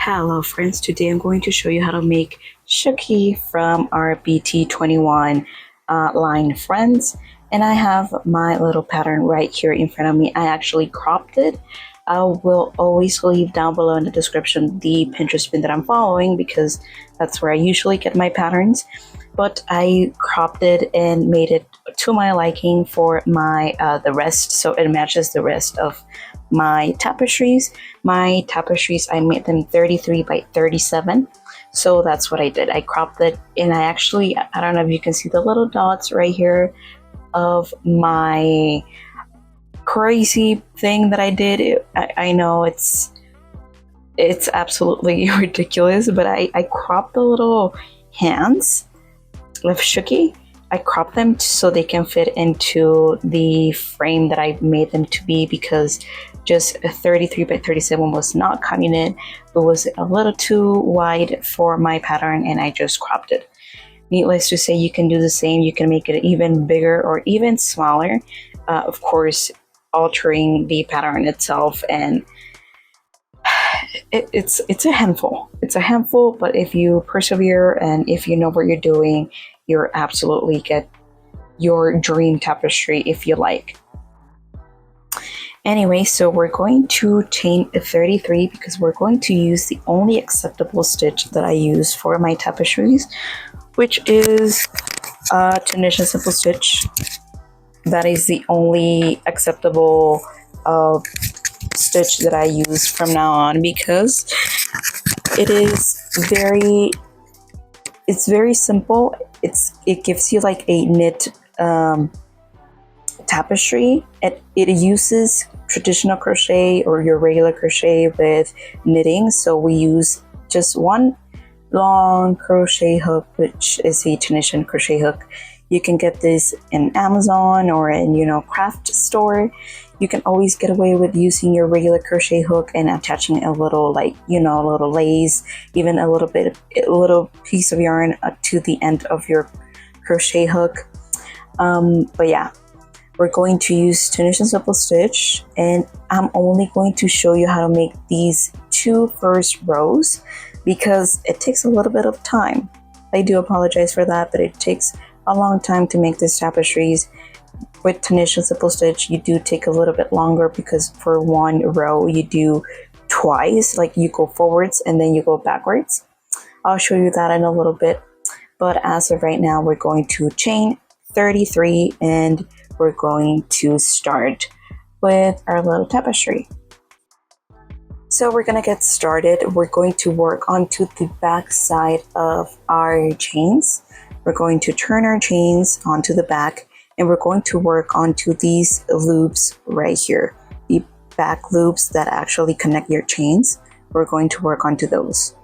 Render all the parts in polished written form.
Hello friends, today I'm going to show you how to make Shooky from our BT21 line friends, and I have my little pattern right here in front of me. I actually cropped it. I will always leave down below in the description the Pinterest pin that I'm following because that's where I usually get my patterns, but I cropped it and made it to my liking for my the rest, so it matches the rest of my tapestries. My tapestries, I made them 33 by 37, so that's what I did. I cropped it, and I don't know if you can see the little dots right here of my crazy thing that I did. I know it's absolutely ridiculous, but I cropped the little hands of Shooky. I cropped them so they can fit into the frame that I made them to be, because just a 33 by 37 was not cutting it. It was a little too wide for my pattern, and I just cropped it. Needless to say, you can do the same. You can make it even bigger or even smaller, of course altering the pattern itself, and it's a handful. It's a handful, but if you persevere and if you know what you're doing, you'll absolutely get your dream tapestry if you like. Anyway, so we're going to chain 33 because we're going to use the only acceptable stitch that I use for my tapestries, which is a Tunisian simple stitch. That is the only acceptable stitch that I use from now on, because it's very simple. It gives you like a knit tapestry. It uses traditional crochet or your regular crochet with knitting, so we use just one long crochet hook, which is a Tunisian crochet hook. You can get this in Amazon or in craft store. You can always get away with using your regular crochet hook and attaching a little a little lace, even a little piece of yarn to the end of your crochet hook. But yeah, we're going to use Tunisian simple stitch, and I'm only going to show you how to make these two first rows because it takes a little bit of time. I do apologize for that, but it takes a long time to make these tapestries. With Tunisian simple stitch, you do take a little bit longer because for one row you do twice, like you go forwards and then you go backwards. I'll show you that in a little bit, but as of right now, we're going to chain 33 and we're going to start with our little tapestry. So we're gonna get started. We're going to work onto the back side of our chains. We're going to turn our chains onto the back, and we're going to work onto these loops right here, the back loops that actually connect your chains. We're going to work onto those.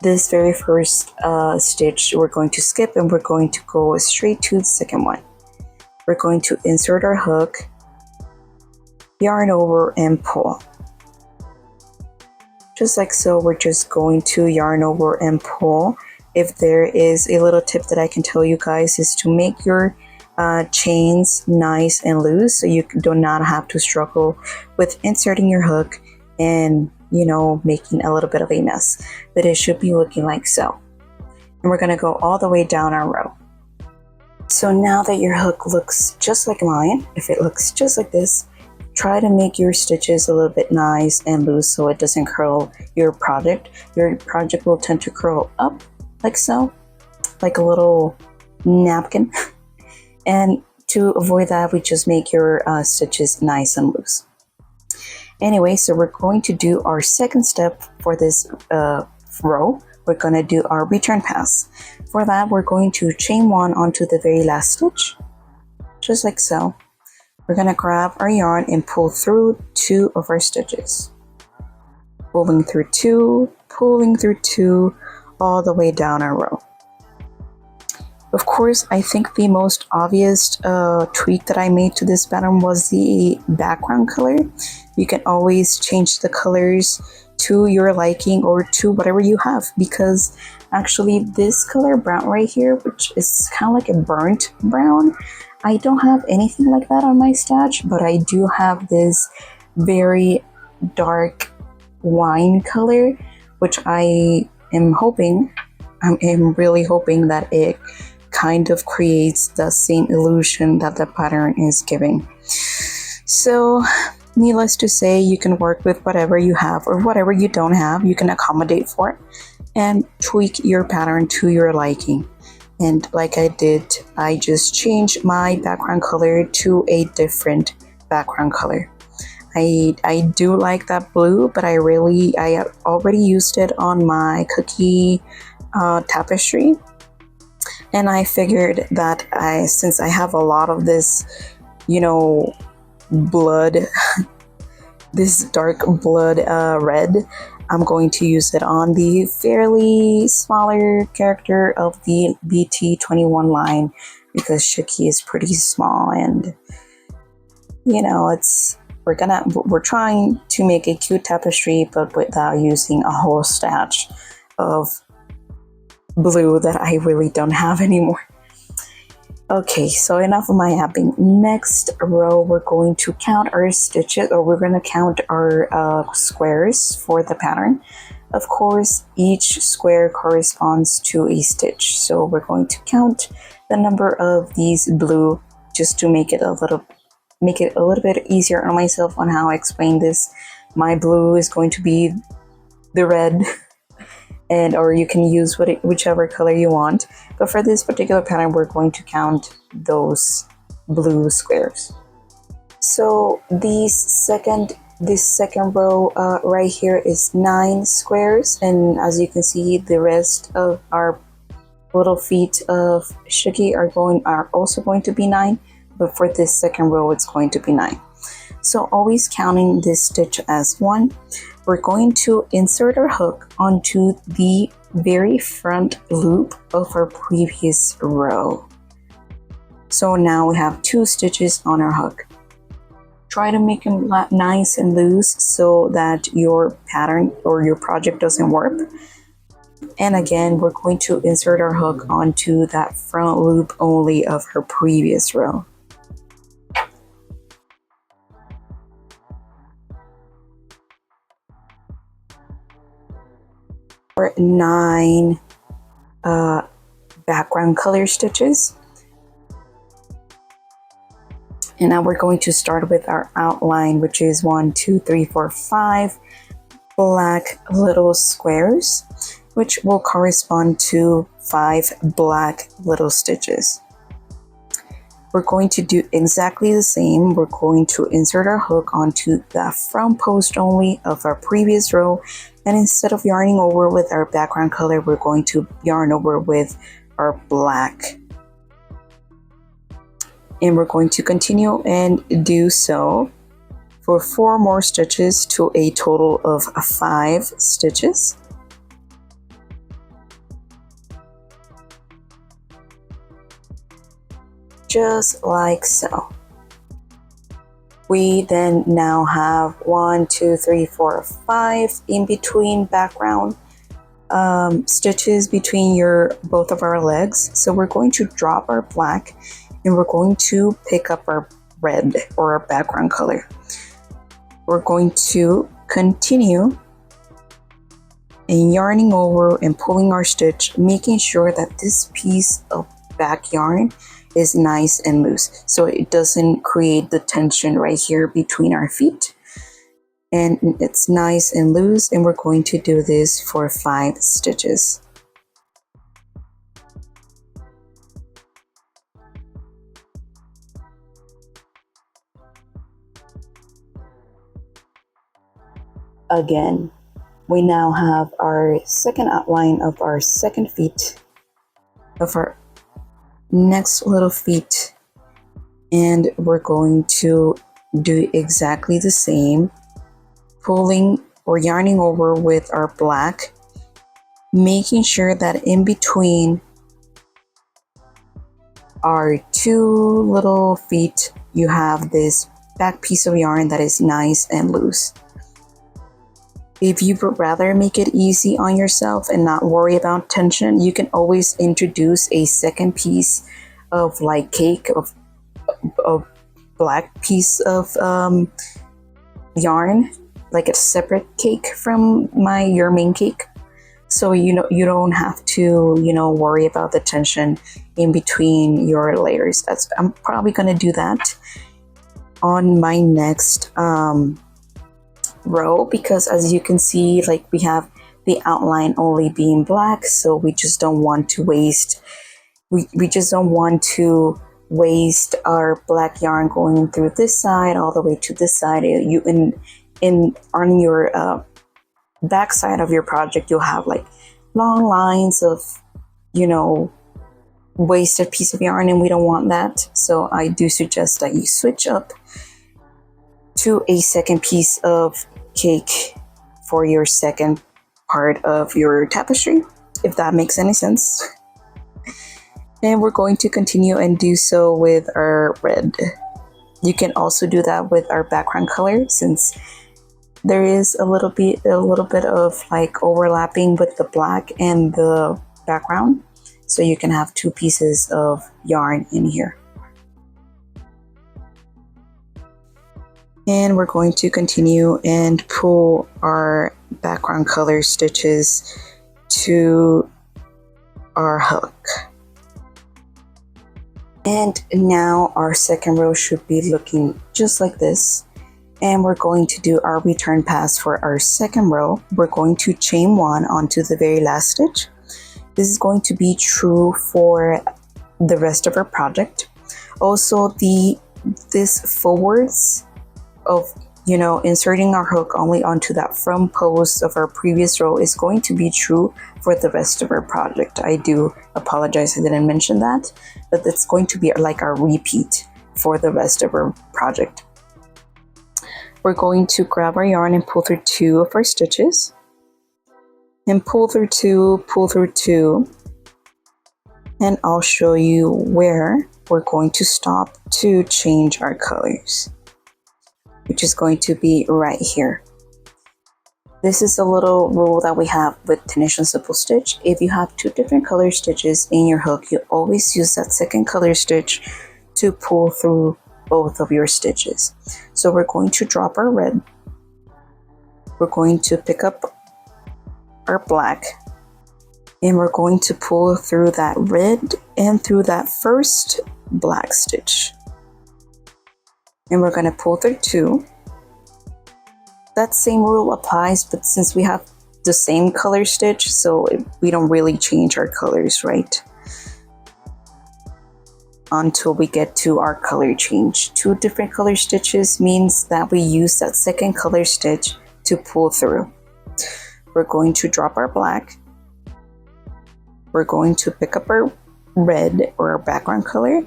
This very first stitch we're going to skip, and we're going to go straight to the second one. We're going to insert our hook, yarn over, and pull. Just like so, we're just going to yarn over and pull. If there is a little tip that I can tell you guys, is to make your chains nice and loose, so you do not have to struggle with inserting your hook and making a little bit of a mess. But it should be looking like so. And we're going to go all the way down our row. So now that your hook looks just like mine, if it looks just like this, try to make your stitches a little bit nice and loose so it doesn't curl your project. Your project will tend to curl up like so, like a little napkin. And to avoid that, we just make your stitches nice and loose. Anyway, so we're going to do our second step for this row. We're going to do our return pass. For that, we're going to chain one onto the very last stitch, just like so. We're going to grab our yarn and pull through two of our stitches. Pulling through two, all the way down our row. Of course, I think the most obvious tweak that I made to this pattern was the background color. You can always change the colors to your liking or to whatever you have, because actually this color brown right here, which is kind of like a burnt brown, I don't have anything like that on my stash, but I do have this very dark wine color, which I am hoping, I'm really hoping that it kind of creates the same illusion that the pattern is giving. So needless to say, you can work with whatever you have or whatever you don't have. You can accommodate for it and tweak your pattern to your liking. And like I did, I just changed my background color to a different background color. I do like that blue, but I already used it on my cookie tapestry, and I figured that since I have a lot of this, blood, this dark blood red, I'm going to use it on the fairly smaller character of the BT21 line, because Shooky is pretty small, and we're trying to make a cute tapestry, but without using a whole stash of blue that I really don't have anymore. Okay, so enough of my yapping. Next row, we're going to count our stitches, or we're going to count our squares for the pattern. Of course, each square corresponds to a stitch, so we're going to count the number of these blue just to make it a little bit easier on myself on how I explain this. My blue is going to be the red, or you can use whichever color you want. But for this particular pattern, we're going to count those blue squares. So this second row right here is 9 squares, and as you can see, the rest of our little feet of Shooky are also going to be 9. But for this second row, it's going to be 9. So always counting this stitch as 1, we're going to insert our hook onto the very front loop of our previous row. So now we have 2 stitches on our hook. Try to make them nice and loose so that your pattern or your project doesn't warp. And again, we're going to insert our hook onto that front loop only of her previous row. For 9 background color stitches. And now we're going to start with our outline, which is 1, 2, 3, 4, 5 black little squares, which will correspond to 5 black little stitches. We're going to do exactly the same. We're going to insert our hook onto the front post only of our previous row, and instead of yarning over with our background color, we're going to yarn over with our black. And we're going to continue and do so for 4 more stitches to a total of 5 stitches. Just like so. We then now have 1, 2, 3, 4, 5 in between background stitches between both of our legs. So we're going to drop our black and we're going to pick up our red or our background color. We're going to continue and yarning over and pulling our stitch, making sure that this piece of back yarn is nice and loose so it doesn't create the tension right here between our feet, and it's nice and loose. And we're going to do this for 5 stitches. Again, we now have our second outline of our second feet of our next little feet, and we're going to do exactly the same, pulling or yarning over with our black, making sure that in between our 2 little feet you have this back piece of yarn that is nice and loose. If you would rather make it easy on yourself and not worry about tension, you can always introduce a second piece of like cake of black piece of yarn, like a separate cake from your main cake. so you don't have to worry about the tension in between your layers. I'm probably gonna do that on my next row, because as you can see, like, we have the outline only being black, so we just don't want to waste our black yarn going through this side all the way to this side. On your back side of your project, you'll have like long lines of wasted piece of yarn, and we don't want that. So I do suggest that you switch up to a second piece of cake for your second part of your tapestry, if that makes any sense. And we're going to continue and do so with our red. You can also do that with our background color, since there is a little bit of like overlapping with the black and the background, so you can have two pieces of yarn in here. And we're going to continue and pull our background color stitches to our hook. And now our second row should be looking just like this. And we're going to do our return pass for our second row. We're going to chain one onto the very last stitch. This is going to be true for the rest of our project. Also, this forwards of inserting our hook only onto that front post of our previous row is going to be true for the rest of our project. I do apologize I didn't mention that, but it's going to be like our repeat for the rest of our project. We're going to grab our yarn and pull through two of our stitches, and pull through two, and I'll show you where we're going to stop to change our colors, which is going to be right here. This is a little rule that we have with Tunisian simple stitch. If you have two different color stitches in your hook, you always use that second color stitch to pull through both of your stitches. So we're going to drop our red. We're going to pick up our black, and we're going to pull through that red and through that first black stitch. And we're going to pull through two. That same rule applies, but since we have the same color stitch, so we don't really change our colors, right? Until we get to our color change. Two different color stitches means that we use that second color stitch to pull through. We're going to drop our black. We're going to pick up our red, or our background color,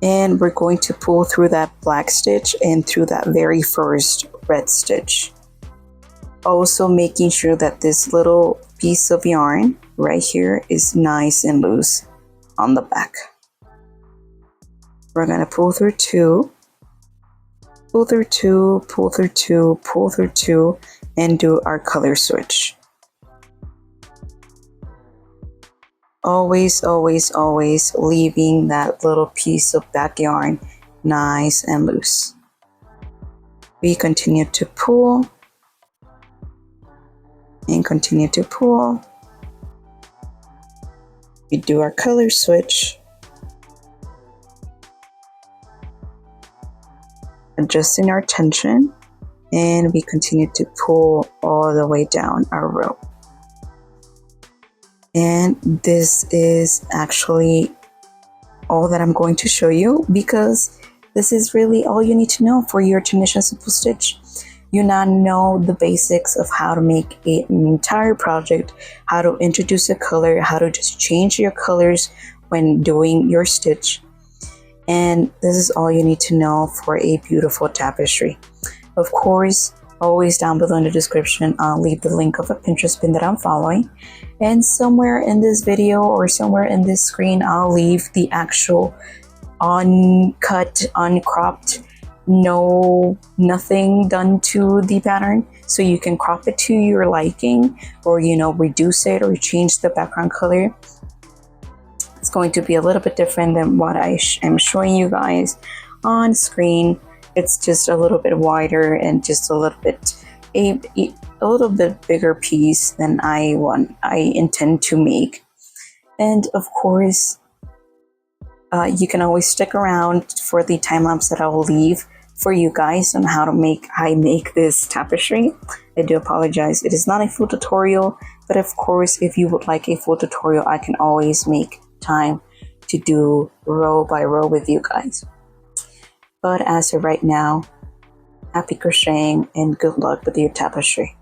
and we're going to pull through that black stitch and through that very first red stitch. Also making sure that this little piece of yarn right here is nice and loose on the back. We're going to pull through two, pull through two, pull through two, pull through two, and do our color switch. Always, always, always leaving that little piece of back yarn nice and loose. We continue to pull and continue to pull. We do our color switch, adjusting our tension, and we continue to pull all the way down our row. And this is actually all that I'm going to show you, because this is really all you need to know for your Tunisian simple stitch. You now know the basics of how to make an entire project, how to introduce a color, how to just change your colors when doing your stitch. And this is all you need to know for a beautiful tapestry. Of course, always down below in the description, I'll leave the link of a Pinterest pin that I'm following. And somewhere in this video or somewhere in this screen, I'll leave the actual uncut, uncropped, nothing done to the pattern, so you can crop it to your liking, or reduce it or change the background color. It's going to be a little bit different than what I am showing you guys on screen. It's just a little bit wider and just a little bit a little bit bigger piece than I intend to make. And of course, you can always stick around for the time lapse that I will leave for you guys on how I make this tapestry. I do apologize, it is not a full tutorial, but of course, if you would like a full tutorial, I can always make time to do row by row with you guys. But as of right now, happy crocheting and good luck with your tapestry.